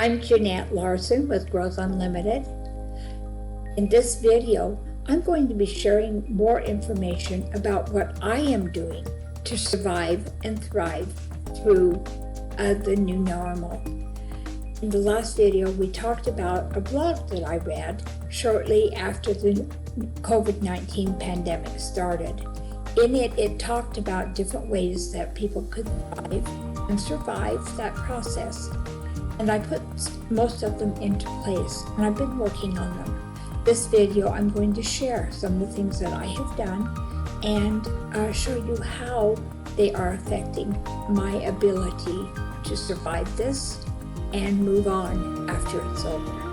I'm Jeanette Larsen with Growth Unlimited. In this video, I'm going to be sharing more information about what I am doing to survive and thrive through the new normal. In the last video, we talked about a blog that I read shortly after the COVID-19 pandemic started. In it, it talked about different ways that people could thrive and survive that process. And I put most of them into place, and I've been working on them. This video, I'm going to share some of the things that I have done and show you how they are affecting my ability to survive this and move on after it's over.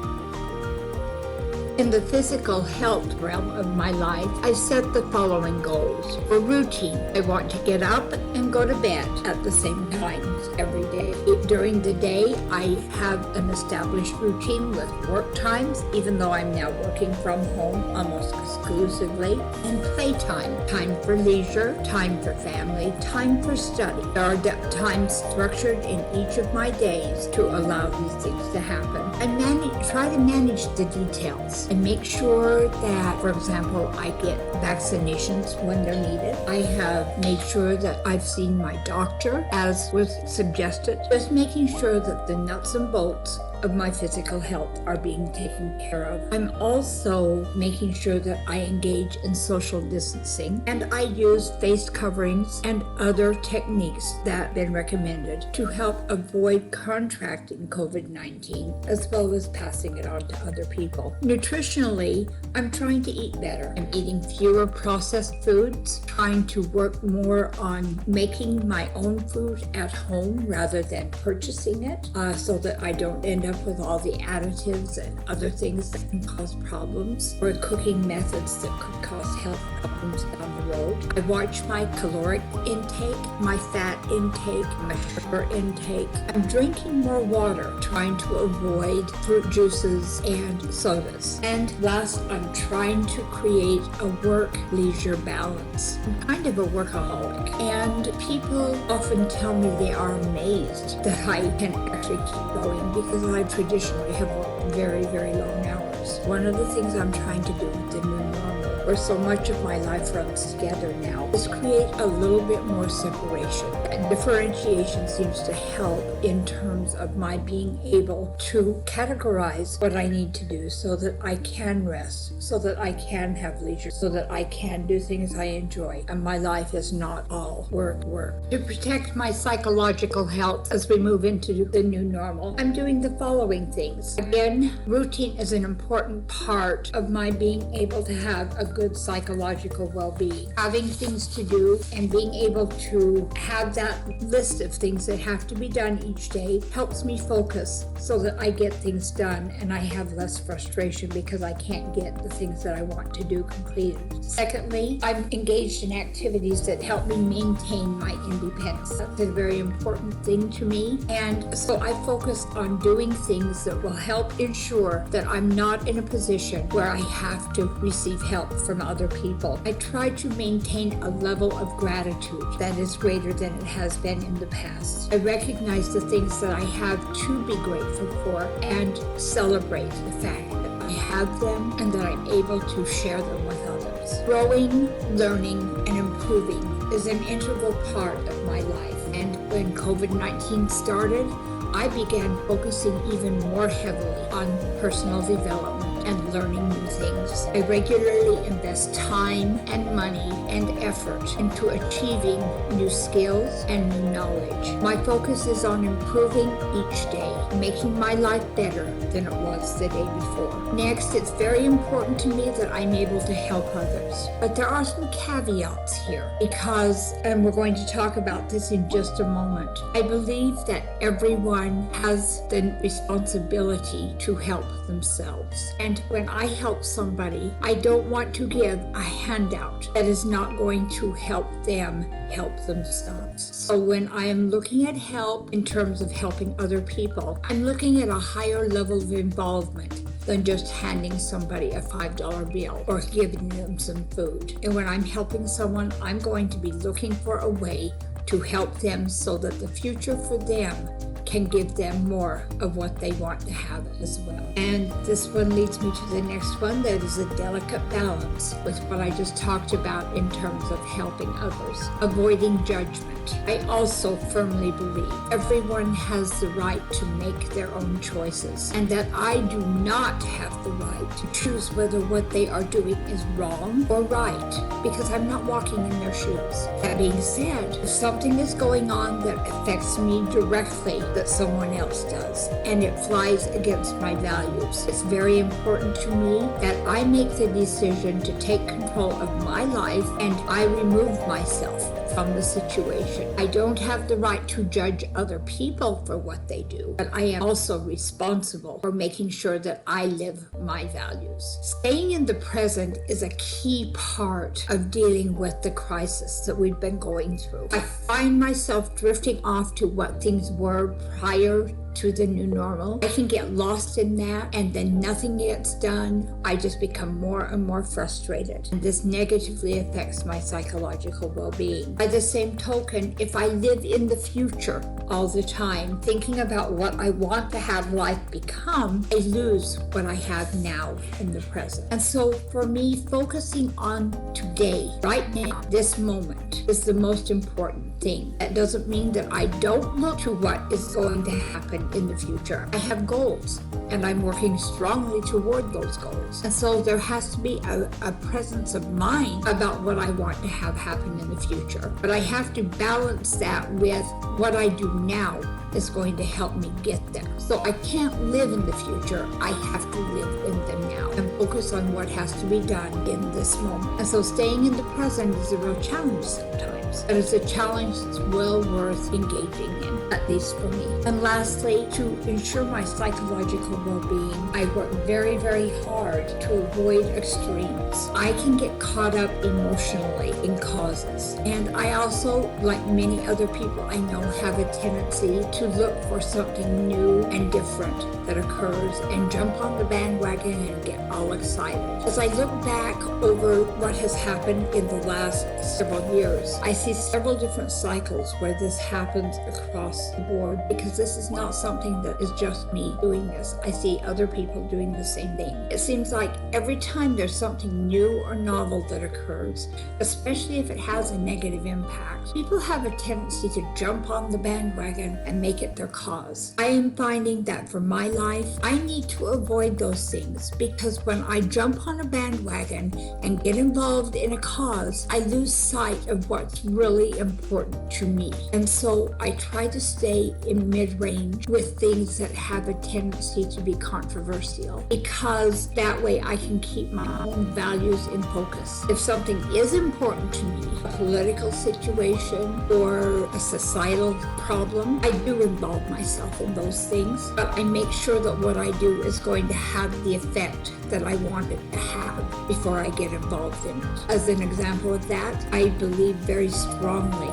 In the physical health realm of my life, I set the following goals. For routine, I want to get up and go to bed at the same times every day. During the day, I have an established routine with work times, even though I'm now working from home almost exclusively, and playtime, time for leisure, time for family, time for study. There are times structured in each of my days to allow these things to happen. I try to manage the details and make sure that, for example, I get vaccinations when they're needed. I have made sure that I've seen my doctor, as was suggested, just making sure that the nuts and bolts of my physical health are being taken care of. I'm also making sure that I engage in social distancing, and I use face coverings and other techniques that have been recommended to help avoid contracting COVID-19 as well as passing it on to other people. Nutritionally, I'm trying to eat better. I'm eating fewer processed foods, trying to work more on making my own food at home rather than purchasing it, so that I don't end up with all the additives and other things that can cause problems, or cooking methods that could cause health problems down the road. I watch my caloric intake, my fat intake, my sugar intake. I'm drinking more water, trying to avoid fruit juices and sodas. And last, I'm trying to create a work-leisure balance. I'm kind of a workaholic, and people often tell me they are amazed that I can actually keep going because I traditionally have worked very, very long hours. One of the things I'm trying to do with the new normal, where so much of my life runs together now, is create a little bit more separation. And differentiation seems to help in terms of my being able to categorize what I need to do so that I can rest, so that I can have leisure, so that I can do things I enjoy. And my life is not all work. To protect my psychological health as we move into the new normal, I'm doing the following things. Again, routine is an important part of my being able to have a good psychological well-being. Having things to do and being able to have that list of things that have to be done each day helps me focus so that I get things done and I have less frustration because I can't get the things that I want to do completed. Secondly, I'm engaged in activities that help me maintain my independence. That's a very important thing to me, and so I focus on doing things that will help ensure that I'm not in a position where I have to receive help from other people. I try to maintain a level of gratitude that is greater than it has been in the past. I recognize the things that I have to be grateful for and celebrate the fact that I have them and that I'm able to share them with others. Growing, learning, and improving is an integral part of my life. And when COVID-19 started, I began focusing even more heavily on personal development and learning new things. I regularly invest time and money and effort into achieving new skills and new knowledge. My focus is on improving each day, making my life better than it was the day before. Next, it's very important to me that I'm able to help others. But there are some caveats here because, and we're going to talk about this in just a moment, I believe that everyone has the responsibility to help themselves. And when I help somebody, I don't want to give a handout that is not going to help them help themselves. So when I am looking at help in terms of helping other people, I'm looking at a higher level of involvement than just handing somebody a $5 bill or giving them some food. And when I'm helping someone, I'm going to be looking for a way to help them so that the future for them can give them more of what they want to have as well. And this one leads me to the next one. That is a delicate balance with what I just talked about in terms of helping others, avoiding judgment. I also firmly believe everyone has the right to make their own choices, and that I do not have the right to choose whether what they are doing is wrong or right, because I'm not walking in their shoes. That being said, if something is going on that affects me directly that someone else does, and it flies against my values, it's very important to me that I make the decision to take control of my life and I remove myself from the situation. I don't have the right to judge other people for what they do, but I am also responsible for making sure that I live my values. Staying in the present is a key part of dealing with the crisis that we've been going through. I find myself drifting off to what things were prior to the new normal. I can get lost in that, and then nothing gets done. I just become more and more frustrated, and this negatively affects my psychological well-being. By the same token, if I live in the future all the time, thinking about what I want to have life become, I lose what I have now in the present. And so for me, focusing on today, right now, this moment, is the most important thing. That doesn't mean that I don't look to what is going to happen in the future. I have goals, and I'm working strongly toward those goals. And so there has to be a presence of mind about what I want to have happen in the future. But I have to balance that with what I do now is going to help me get there. So I can't live in the future. I have to live in the now and focus on what has to be done in this moment. And so staying in the present is a real challenge sometimes, but it's a challenge that's well worth engaging in, at least for me. And lastly, to ensure my psychological well-being, I work very, very hard to avoid extremes. I can get caught up emotionally in causes. And I also, like many other people I know, have a tendency to look for something new and different that occurs and jump on the bandwagon and get all excited. As I look back over what has happened in the last several years, I see several different cycles where this happens across the board, because this is not something that is just me doing this. I see other people doing the same thing. It seems like every time there's something new or novel that occurs, especially if it has a negative impact, people have a tendency to jump on the bandwagon and make it their cause. I am finding that for my life, I need to avoid those things, because when I jump on a bandwagon and get involved in a cause, I lose sight of what's really important to me. And so I try to stay in mid-range with things that have a tendency to be controversial, because that way I can keep my own values in focus. If something is important to me, a political situation or a societal problem, I do involve myself in those things, but I make sure that what I do is going to have the effect that I want it to have before I get involved in it. As an example of that, I believe very strongly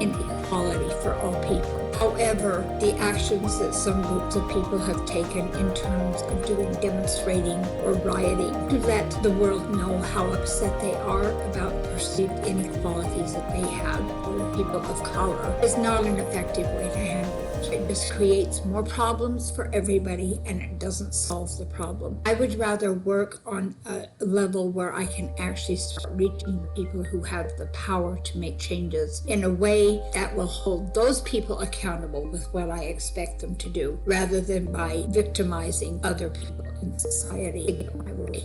in equality for all people. However, the actions that some groups of people have taken in terms of doing demonstrating or rioting to let the world know how upset they are about perceived inequalities that they have for people of color is not an effective way to handle it. It just creates more problems for everybody, and it doesn't solve the problem. I would rather work on a level where I can actually start reaching the people who have the power to make changes in a way that will hold those people accountable with what I expect them to do, rather than by victimizing other people in society.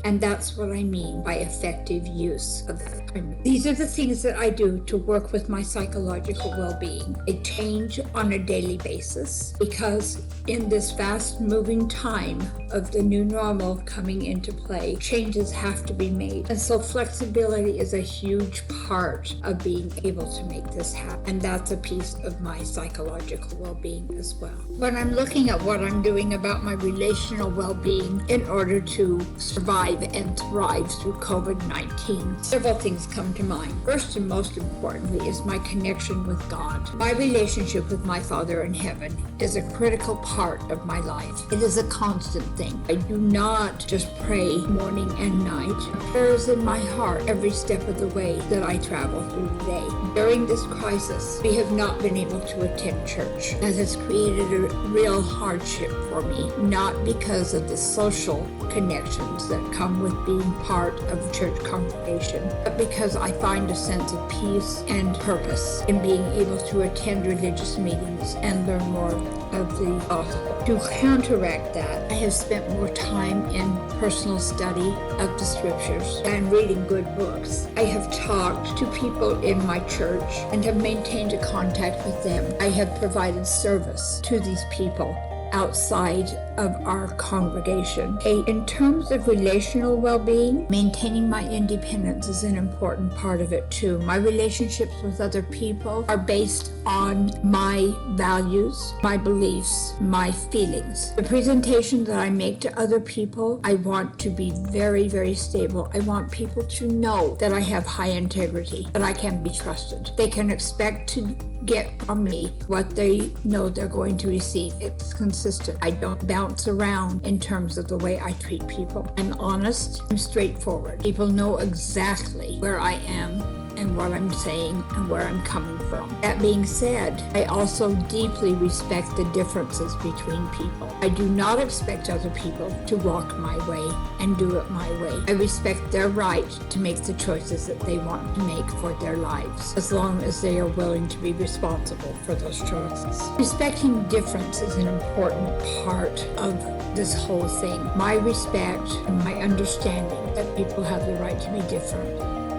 And that's what I mean by effective use of that time. These are the things that I do to work with my psychological well-being. I change on a daily basis, because in this fast-moving time of the new normal coming into play, changes have to be made. And so flexibility is a huge part of being able to make this happen. And that's a piece of my psychological well-being as well. When I'm looking at what I'm doing about my relational well-being in order to survive and thrive through COVID-19, several things come to mind. First and most importantly is my connection with God. My relationship with my Father in heaven heaven is a critical part of my life. It is a constant thing. I do not just pray morning and night. Prayer is in my heart every step of the way that I travel through the day. During this crisis, we have not been able to attend church. That has created a real hardship for me, not because of the social connections that come with being part of a church congregation, but because I find a sense of peace and purpose in being able to attend religious meetings and learn more of the gospel. To counteract that, I have spent more time in personal study of the scriptures and reading good books. I have talked to people in my church and have maintained a contact with them. I have provided service to these people outside of our congregation. In terms of relational well-being, maintaining my independence is an important part of it too. My relationships with other people are based on my values, my beliefs, my feelings. The presentation that I make to other people, I want to be very, very stable. I want people to know that I have high integrity, that I can be trusted. They can expect to get from me what they know they're going to receive. It's consistent. I don't bounce around in terms of the way I treat people. I'm honest, I'm straightforward. People know exactly where I am and what I'm saying and where I'm coming from. That being said, I also deeply respect the differences between people. I do not expect other people to walk my way and do it my way. I respect their right to make the choices that they want to make for their lives, as long as they are willing to be responsible for those choices. Respecting difference is an important part of this whole thing. My respect and my understanding that people have the right to be different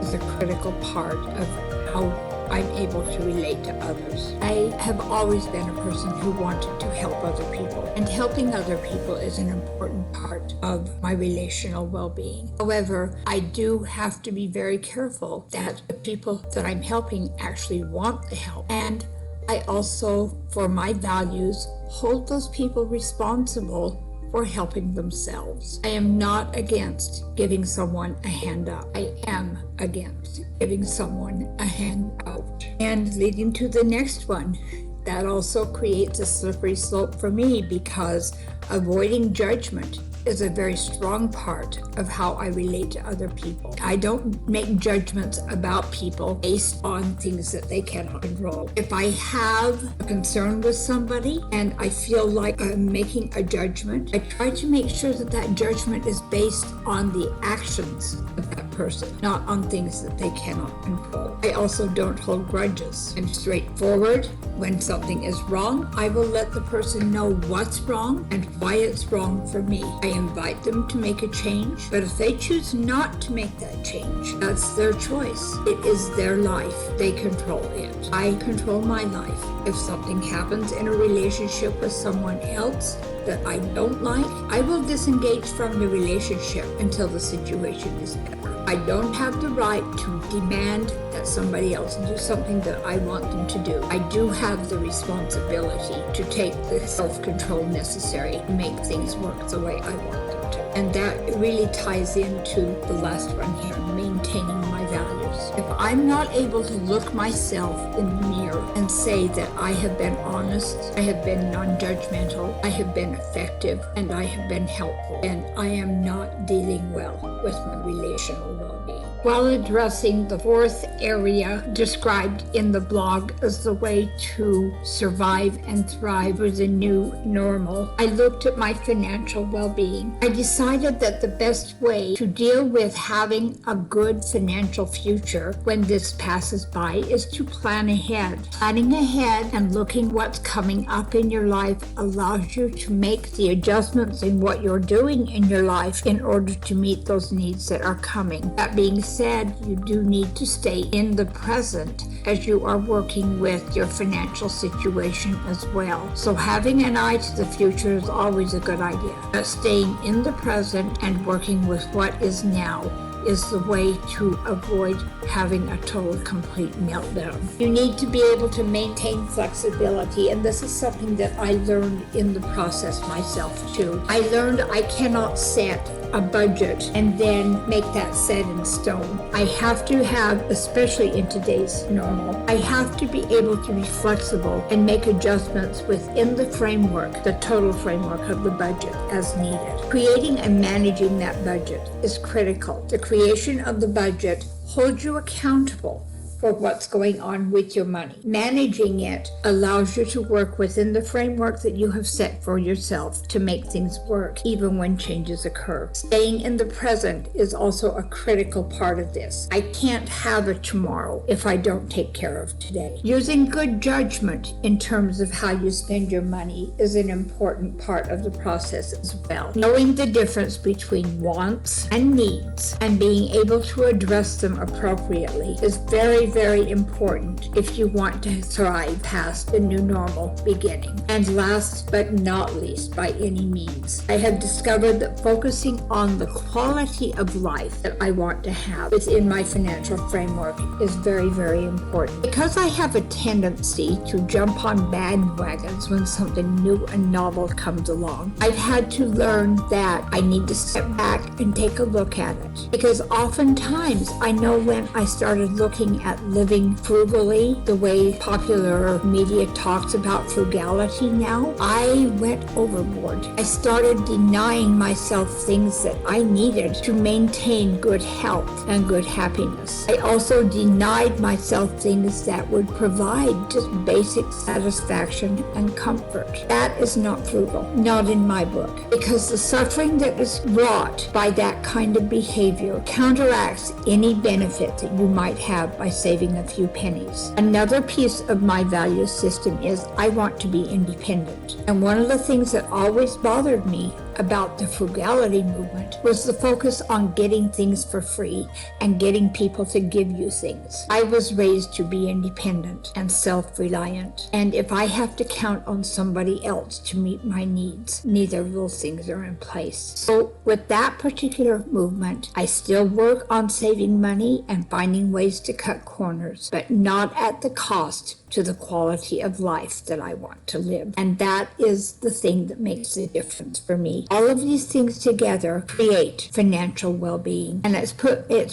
is a critical part of how I'm able to relate to others. I have always been a person who wanted to help other people, and helping other people is an important part of my relational well-being. However, I do have to be very careful that the people that I'm helping actually want the help, and I also, for my values, hold those people responsible for helping themselves. I am not against giving someone a hand up. I am against giving someone a hand out. And leading to the next one, that also creates a slippery slope for me, because avoiding judgment is a very strong part of how I relate to other people. I don't make judgments about people based on things that they cannot control. If I have a concern with somebody and I feel like I'm making a judgment, I try to make sure that that judgment is based on the actions of that person, not on things that they cannot control. I also don't hold grudges. I'm straightforward. When something is wrong, I will let the person know what's wrong and why it's wrong for me. I invite them to make a change, but if they choose not to make that change, that's their choice. It is their life. They control it. I control my life. If something happens in a relationship with someone else that I don't like, I will disengage from the relationship until the situation is better. I don't have the right to demand that somebody else do something that I want them to do. I do have the responsibility to take the self-control necessary to make things work the way I want them to. And that really ties into the last one here, maintaining my values. If I'm not able to look myself in the mirror and say that I have been honest, I have been non-judgmental, I have been effective, and I have been helpful, then I am not dealing well with my relational well-being. While addressing the fourth area described in the blog as the way to survive and thrive with the new normal, I looked at my financial well-being. I decided that the best way to deal with having a good financial future when this passes by is to plan ahead. Planning ahead and looking what's coming up in your life allows you to make the adjustments in what you're doing in your life in order to meet those needs that are coming. That being said, you do need to stay in the present as you are working with your financial situation as well. So having an eye to the future is always a good idea. But staying in the present and working with what is now is the way to avoid having a total, complete meltdown. You need to be able to maintain flexibility, and this is something that I learned in the process myself too. I learned I cannot set a budget and then make that set in stone. I have to have, especially in today's normal, I have to be able to be flexible and make adjustments within the framework, the total framework of the budget as needed. Creating and managing that budget is critical. The creation of the budget holds you accountable for what's going on with your money. Managing it allows you to work within the framework that you have set for yourself to make things work, even when changes occur. Staying in the present is also a critical part of this. I can't have a tomorrow if I don't take care of today. Using good judgment in terms of how you spend your money is an important part of the process as well. Knowing the difference between wants and needs and being able to address them appropriately is very important if you want to thrive past the new normal beginning. And last but not least, by any means, I have discovered that focusing on the quality of life that I want to have within my financial framework is very important. Because I have a tendency to jump on bandwagons when something new and novel comes along, I've had to learn that I need to step back and take a look at it. Because oftentimes I know when I started looking at living frugally, the way popular media talks about frugality now, I went overboard. I started denying myself things that I needed to maintain good health and good happiness. I also denied myself things that would provide just basic satisfaction and comfort. That is not frugal, not in my book, because the suffering that is wrought by that kind of behavior counteracts any benefit that you might have by saving a few pennies. Another piece of my value system is I want to be independent. And one of the things that always bothered me about the frugality movement was the focus on getting things for free and getting people to give you things. I was raised to be independent and self-reliant, and if I have to count on somebody else to meet my needs, neither of those things are in place. So with that particular movement, I still work on saving money and finding ways to cut corners, but not at the cost to the quality of life that I want to live. And that is the thing that makes the difference for me. All of these things together create financial well-being. And it's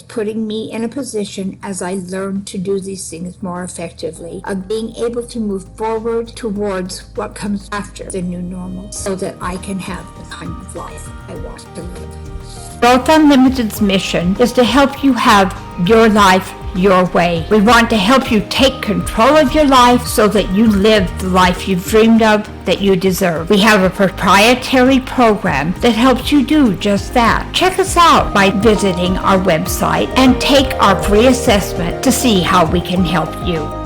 putting me in a position, as I learn to do these things more effectively, of being able to move forward towards what comes after the new normal so that I can have the kind of life I want to live. Growth Unlimited's mission is to help you have your life your way. We want to help you take control of your life so that you live the life you've dreamed of, that you deserve. We have a proprietary program that helps you do just that. Check us out by visiting our website and take our free assessment to see how we can help you.